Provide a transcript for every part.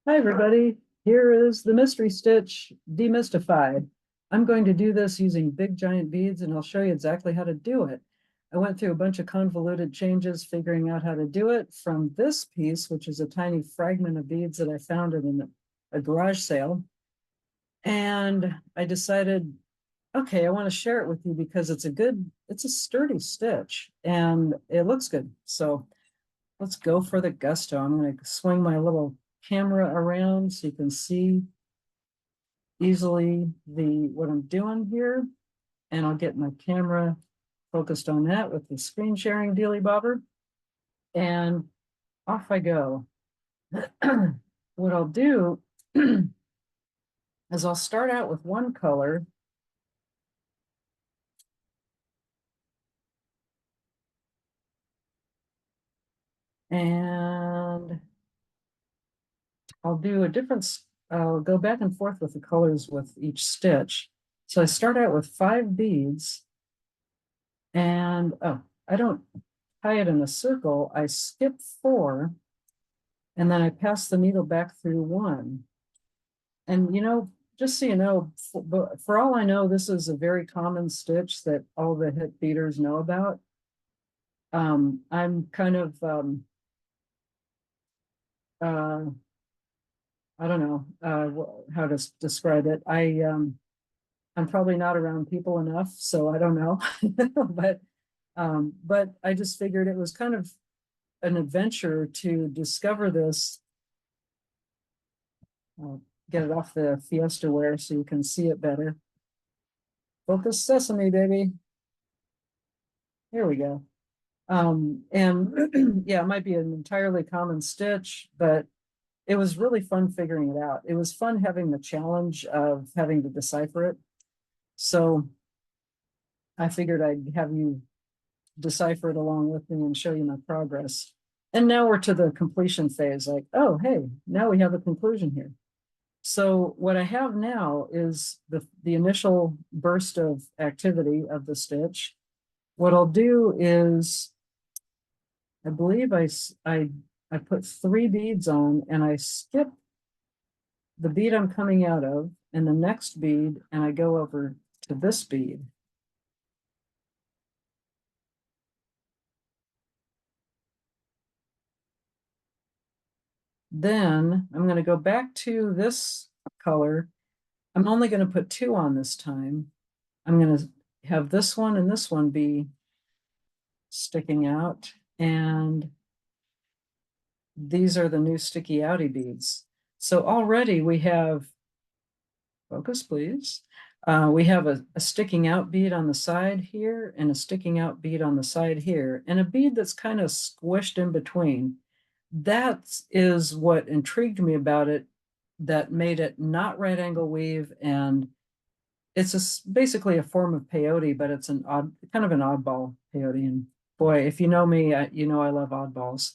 Hi, everybody. Here is the mystery stitch demystified. I'm going to do this using big giant beads, and I'll show you exactly how to do it. I went through a bunch of convoluted changes figuring out how to do it from this piece, which is a tiny fragment of beads that I found in a garage sale. And I decided, okay, I want to share it with you because it's a sturdy stitch and it looks good. So let's go for the gusto. I'm going to swing my little camera around so you can see easily what I'm doing here. And I'll get my camera focused on that with the screen sharing dealy bobber. And off I go. What I'll do is I'll start out with one color. And I'll do a different, I'll go back and forth with the colors with each stitch. So I start out with 5 beads and, oh, I don't tie it in a circle. I skip 4 and then I pass the needle back through 1. And, just so you know, for all I know, this is a very common stitch that all the hip beaters know about. I'm kind of, uh, I don't know how to describe it. I'm probably not around people enough, so I don't know. But I just figured it was kind of an adventure to discover this. I'll get it off the Fiesta ware so you can see it better. Focus sesame, baby. Here we go. And yeah, it might be an entirely common stitch, but it was really fun figuring it out. It was fun having the challenge of having to decipher it. So I figured I'd have you decipher it along with me and show you my progress. And now we're to the completion phase, like, oh, hey, now we have a conclusion here. So what I have now is the initial burst of activity of the stitch. What I'll do is, I believe I put 3 beads on and I skip the bead I'm coming out of and the next bead, and I go over to this bead. Then I'm going to go back to this color. I'm only going to put 2 on this time. I'm going to have this one and this one be sticking out, and these are the new sticky outy beads. So already we have, focus please, we have a sticking out bead on the side here and a sticking out bead on the side here, and a bead that's kind of squished in between. That is what intrigued me about it, that made it not right angle weave, and it's basically a form of peyote, but it's kind of an oddball peyote. And boy, if you know me, you know I love oddballs.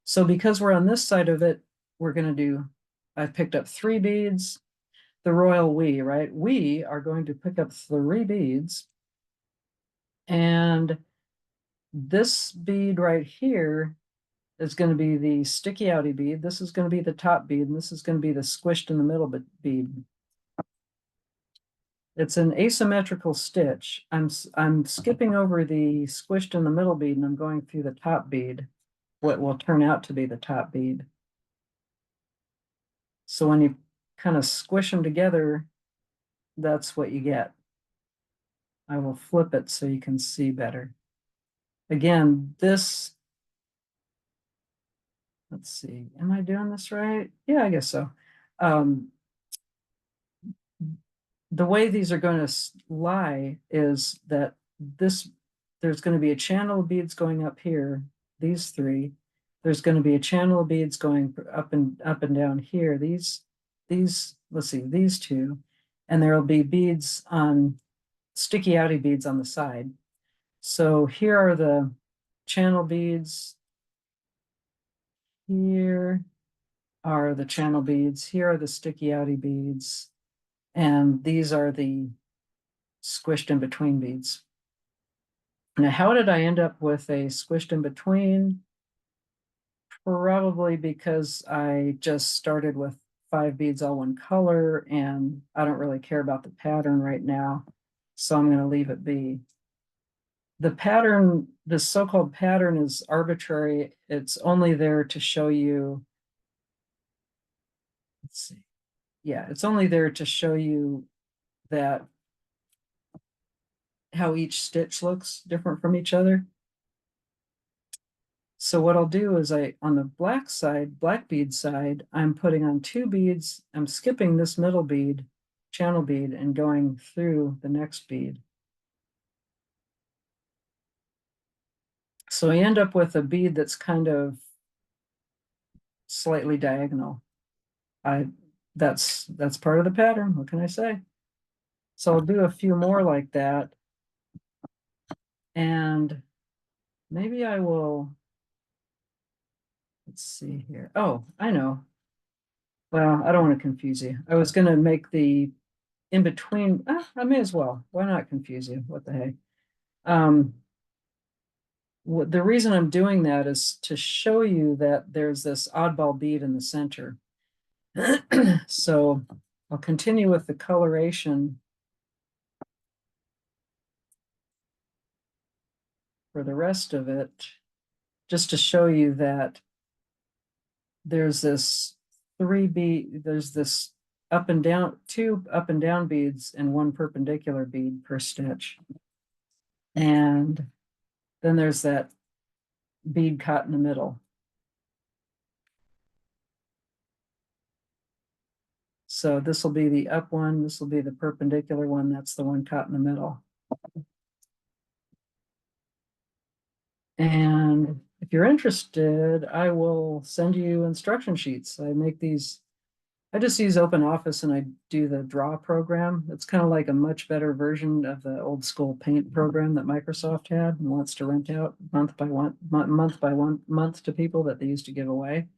So because we're on this side of it, we're going to do, I've picked up 3 beads, the royal we, right? We are going to pick up 3 beads, and this bead right here is going to be the sticky outy bead. This is going to be the top bead, and this is going to be the squished in the middle bead. It's an asymmetrical stitch. I'm skipping over the squished in the middle bead and I'm going through the top bead, what will turn out to be the top bead. So when you kind of squish them together, that's what you get. I will flip it so you can see better. Again, let's see, am I doing this right? Yeah, I guess so. Um, the way these are going to lie is that there's going to be a channel of beads going up here, these 3. There's going to be a channel of beads going up and down here, let's see, these 2, and there'll be beads on sticky outy beads on the side. So here are the channel beads. Here are the channel beads. Here are the sticky outy beads. And these are the squished in between beads. Now, how did I end up with a squished in between? Probably because I just started with 5 beads all one color, and I don't really care about the pattern right now, so I'm going to leave it be. The pattern, this so-called pattern, is arbitrary. It's only there to show you, let's see. Yeah, it's only there to show you that how each stitch looks different from each other. So what I'll do is on the black side, black bead side, I'm putting on 2 beads. I'm skipping this middle bead, channel bead, and going through the next bead. So I end up with a bead that's kind of slightly diagonal. That's part of the pattern. What can I say? So I'll do a few more like that. And maybe I will, let's see here. Oh, I know. Well, I don't want to confuse you. I was going to make the in between. I may as well. Why not confuse you? What the heck? The reason I'm doing that is to show you that there's this oddball bead in the center. So I'll continue with the coloration for the rest of it, just to show you that there's this there's this up and down, 2 up and down beads and 1 perpendicular bead per stitch. And then there's that bead caught in the middle. So this will be the up one, this will be the perpendicular one, that's the one caught in the middle. And if you're interested, I will send you instruction sheets. I make these, I just use OpenOffice and I do the draw program. It's kind of like a much better version of the old school paint program that Microsoft had and wants to rent out month by month to people that they used to give away.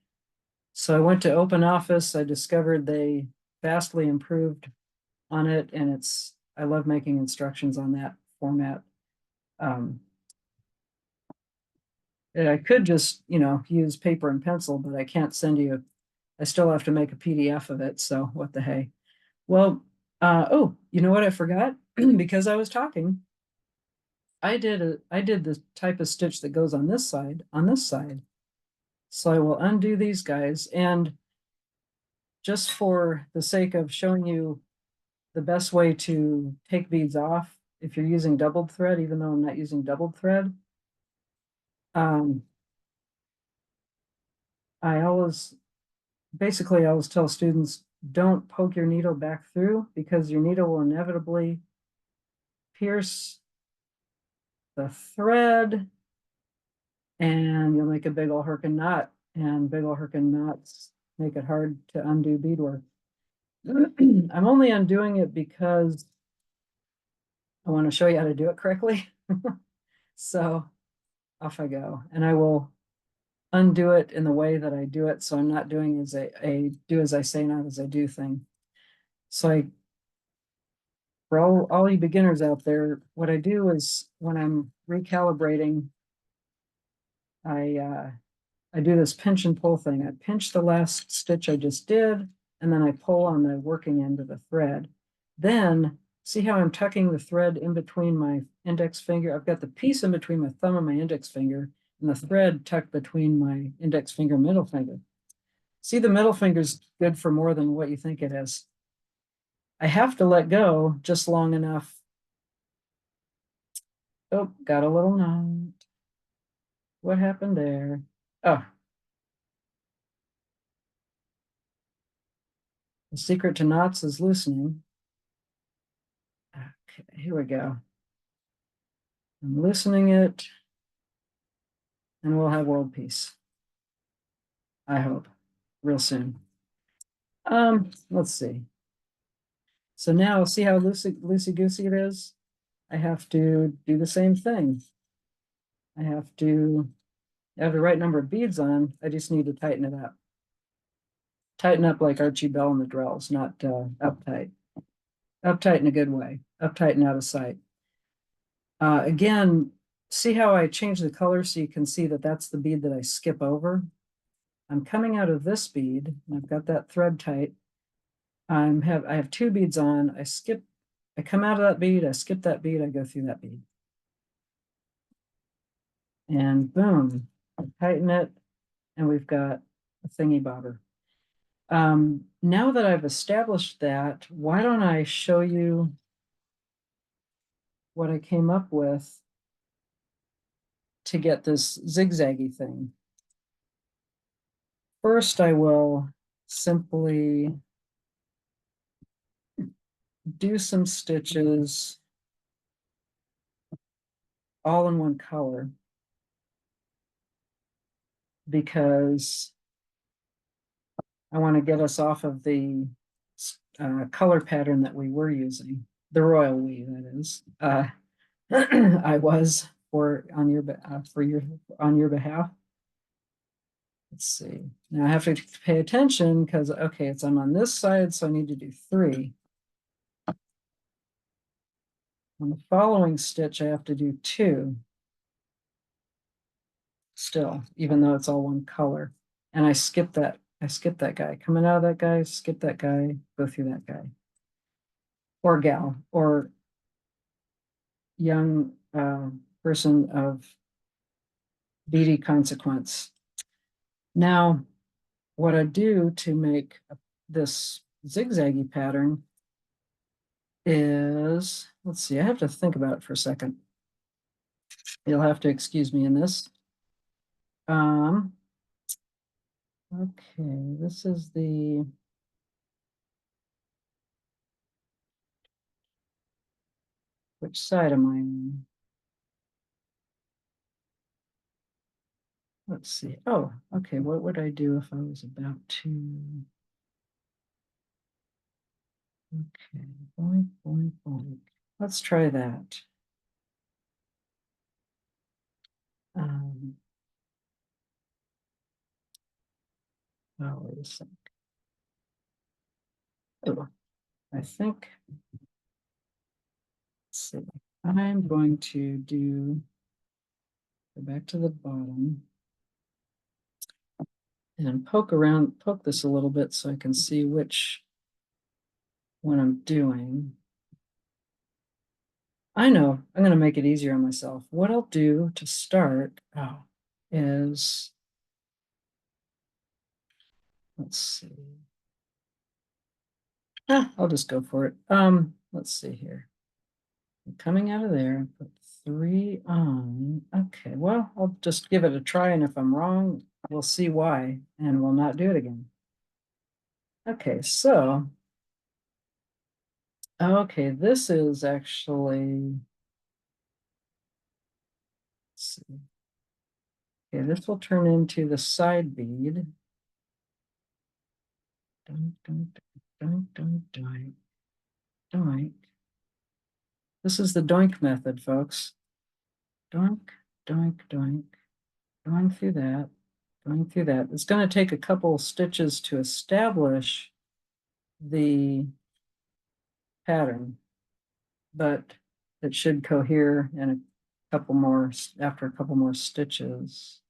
So I went to OpenOffice. I discovered they vastly improved on it, and I love making instructions on that format. I could just, use paper and pencil, but I can't send you, I still have to make a PDF of it. So what the hey? Well, oh, you know what I forgot? Because I was talking, I did the type of stitch that goes on this side, So I will undo these guys, and just for the sake of showing you the best way to take beads off, if you're using doubled thread, even though I'm not using doubled thread, I always tell students, don't poke your needle back through, because your needle will inevitably pierce the thread and you'll make a big ol' herkin knot, and big ol' herkin knots make it hard to undo beadwork. I'm only undoing it because I want to show you how to do it correctly. So off I go, and I will undo it in the way that I do it, so I'm not doing as a do as I say, not as I do thing. So for all you beginners out there, what I do is when I'm recalibrating, I do this pinch and pull thing. I pinch the last stitch I just did, and then I pull on the working end of the thread. Then see how I'm tucking the thread in between my index finger? I've got the piece in between my thumb and my index finger, and the thread tucked between my index finger and middle finger. See, the middle finger's good for more than what you think it is. I have to let go just long enough. Oh, got a little knot. What happened there? Oh. The secret to knots is loosening. Okay, here we go. I'm loosening it, and we'll have world peace. I hope, real soon. Let's see. So now, see how loosey-goosey it is? I have to do the same thing. I have the right number of beads on. I just need to tighten it up. Tighten up like Archie Bell and the Drells, not uptight. Uptight in a good way. Uptight and out of sight. Again, see how I change the color so you can see that that's the bead that I skip over? I'm coming out of this bead, and I've got that thread tight. I have 2 beads on. I come out of that bead, I skip that bead, I go through that bead. And boom, tighten it, and we've got a thingy bobber. Now that I've established that, why don't I show you what I came up with to get this zigzaggy thing. First, I will simply do some stitches all in one color because I want to get us off of the color pattern that we were using, the royal we, that is. I was on your behalf. Let's see. Now I have to pay attention because okay, I'm on this side, so I need to do 3. On the following stitch, I have to do 2. Still, even though it's all one color. And I skip that guy. Coming out of that guy, skip that guy, go through that guy. Or gal, or young person of beady consequence. Now, what I do to make this zigzaggy pattern is, let's see, I have to think about it for a second. You'll have to excuse me in this. Okay, this is the which side am I on? Let's see. Oh, okay. What would I do if I was about to? Okay, boink, boink, boink. Let's try that. Oh, wait a sec. Oh, I think, let's see. I'm going to go back to the bottom and poke this a little bit so I can see which one I'm doing. I know, I'm going to make it easier on myself. What I'll do to start is, let's see. I'll just go for it. Let's see here. I'm coming out of there, put 3 on. Okay, well, I'll just give it a try, and if I'm wrong, we'll see why, and we'll not do it again. Okay, so, okay, this is actually, let's see. Okay, this will turn into the side bead. Doink, doink, doink, doink, doink, doink. This is the doink method, folks. Doink, doink, doink, going through that, going through that. It's going to take a couple stitches to establish the pattern, but it should cohere in after a couple more stitches.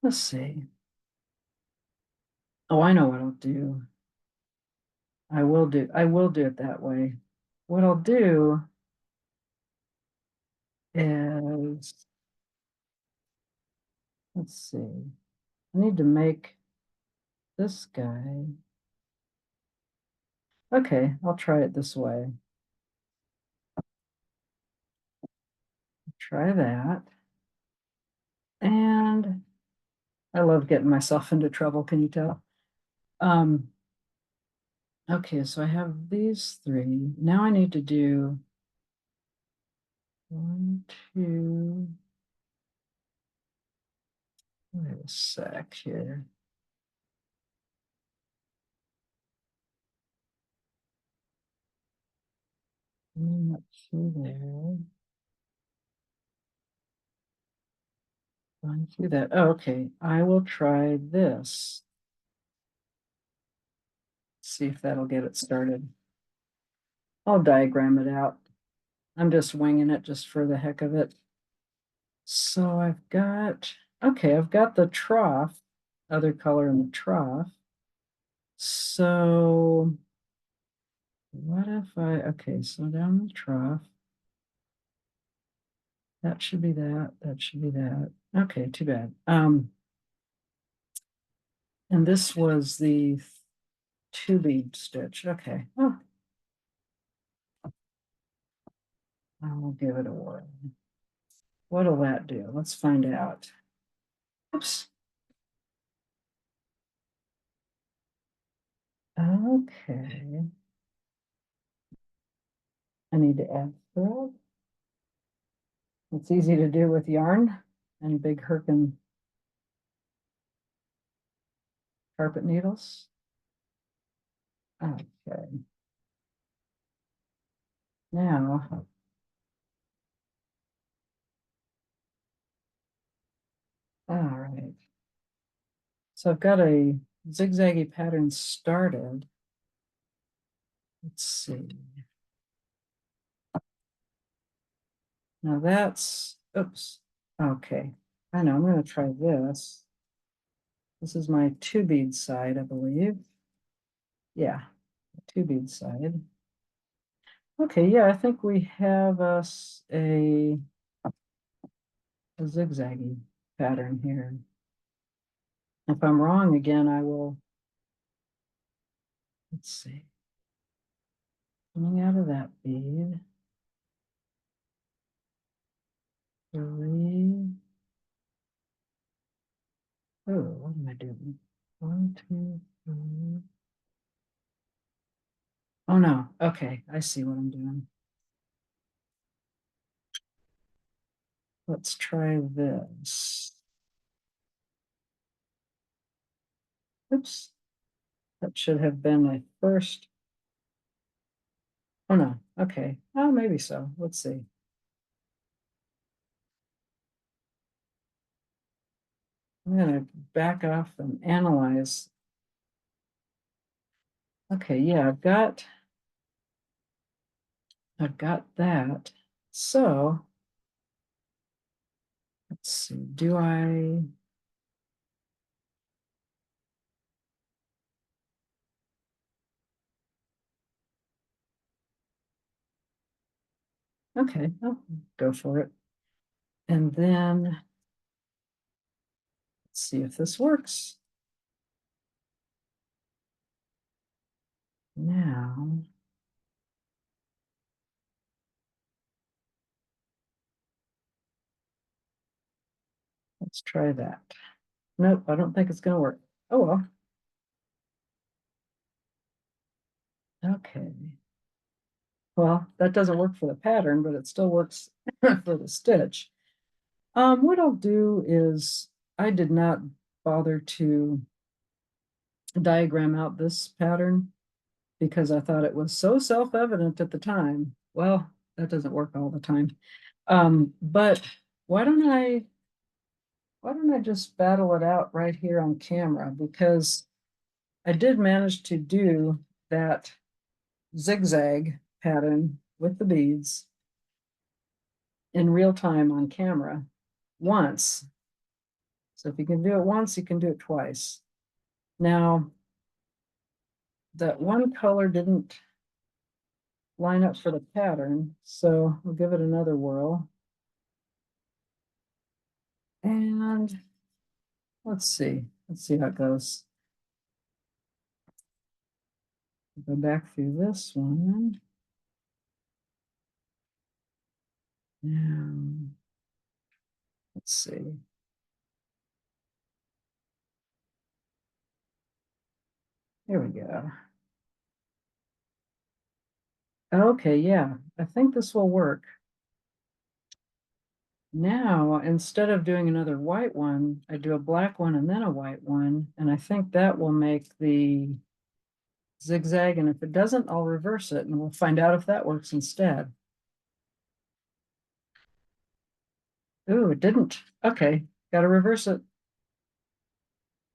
Let's see. Oh, I know what I'll do. I will do it that way. What I'll do is, let's see, I need to make this guy. Okay, I'll try it this way. Try that. And I love getting myself into trouble, can you tell? Okay, so I have these 3. Now I need to do 1, 2. Wait a sec here. Up through there. Going through that. Oh, okay, I will try this. See if that'll get it started. I'll diagram it out. I'm just winging it just for the heck of it. So I've got the trough other color in the trough. So what if okay, so down the trough. That should be that, that should be that. Okay, too bad. And this was the 2-bead stitch. Okay. Oh, I'll give it a whirl. What'll that do? Let's find out. Oops. Okay. I need to add thread. It's easy to do with yarn and big Herkin carpet needles. Okay. Now, all right. So I've got a zigzaggy pattern started. Let's see. Now that's, oops. Okay. I know, I'm going to try this. This is my 2-bead side, I believe. Yeah, 2-bead side. Okay, yeah, I think we have us a zigzaggy pattern here. If I'm wrong again, I will, let's see. Coming out of that bead. 3. Oh, what am I doing? 1, 2, 3. Oh no, okay, I see what I'm doing. Let's try this. Oops, that should have been my first. Oh no, okay, oh, maybe so, let's see. I'm gonna back off and analyze. Okay, yeah, I've got that. So let's see, do I? Okay, I'll go for it. And then let's see if this works. Now, let's try that. Nope, I don't think it's gonna work. Oh well. Okay. Well, that doesn't work for the pattern, but it still works for the stitch. What I'll do is I did not bother to diagram out this pattern because I thought it was so self-evident at the time. Well, that doesn't work all the time. But why don't I just battle it out right here on camera, because I did manage to do that zigzag pattern with the beads in real time on camera once. So if you can do it once, you can do it twice. Now, that one color didn't line up for the pattern, so we'll give it another whirl. And let's see how it goes. Go back through this one. Now, let's see. Here we go. Okay, yeah, I think this will work. Now, instead of doing another white one, I do a black one and then a white one, and I think that will make the zigzag, and if it doesn't, I'll reverse it, and we'll find out if that works instead. Ooh, it didn't. Okay, gotta reverse it.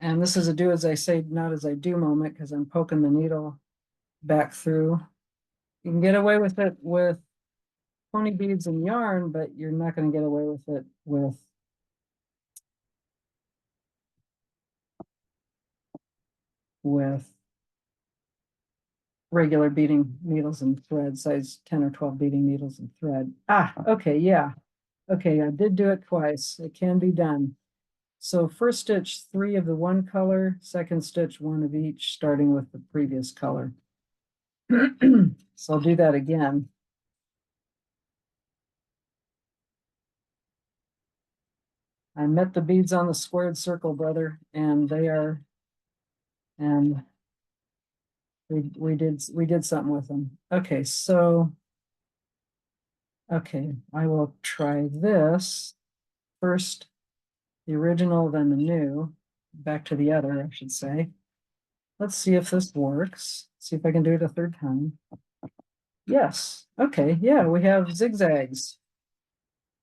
And this is a do as I say, not as I do moment, because I'm poking the needle back through. You can get away with it with pony beads and yarn, but you're not going to get away with it with with regular beading needles and thread, size 10 or 12 beading needles and thread. Okay, yeah. Okay, I did do it twice. It can be done. So first stitch 3 of the one color, second stitch 1 of each, starting with the previous color. So I'll do that again. I met the beads on the squared circle, brother, and they are, and we did something with them. Okay, so okay, I will try this first, the original, then the new, back to the other, I should say. Let's see if this works. See if I can do it a third time. Yes. Okay. Yeah, we have zigzags.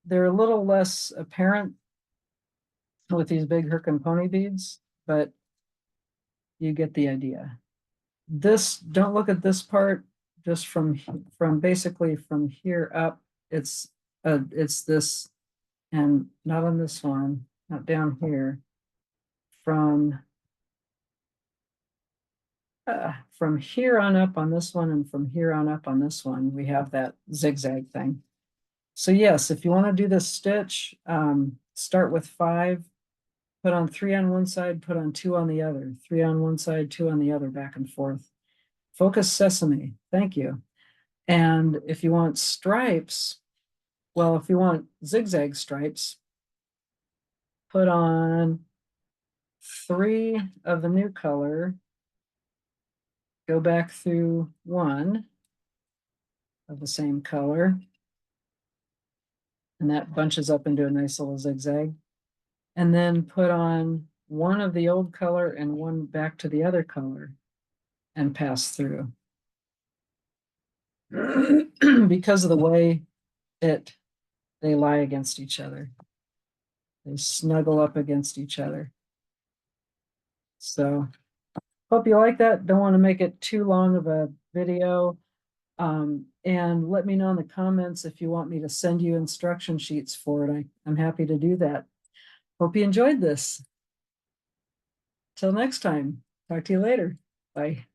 They're a little less apparent with these big Herkin pony beads, but you get the idea. This, don't look at this part, just from basically from here up. It's this, and not on this one, not down here. From here on up on this one, and from here on up on this one, we have that zigzag thing. So yes, if you want to do this stitch, start with 5, put on 3 on one side, put on 2 on the other, 3 on one side, 2 on the other, back and forth. Focus sesame, thank you. And if you want stripes, well, if you want zigzag stripes, put on 3 of the new color, go back through 1 of the same color, and that bunches up into a nice little zigzag. And then put on 1 of the old color and 1 back to the other color and pass through. Because of the way they lie against each other. They snuggle up against each other. So hope you like that. Don't want to make it too long of a video. And let me know in the comments if you want me to send you instruction sheets for it. I'm happy to do that. Hope you enjoyed this. Till next time. Talk to you later. Bye.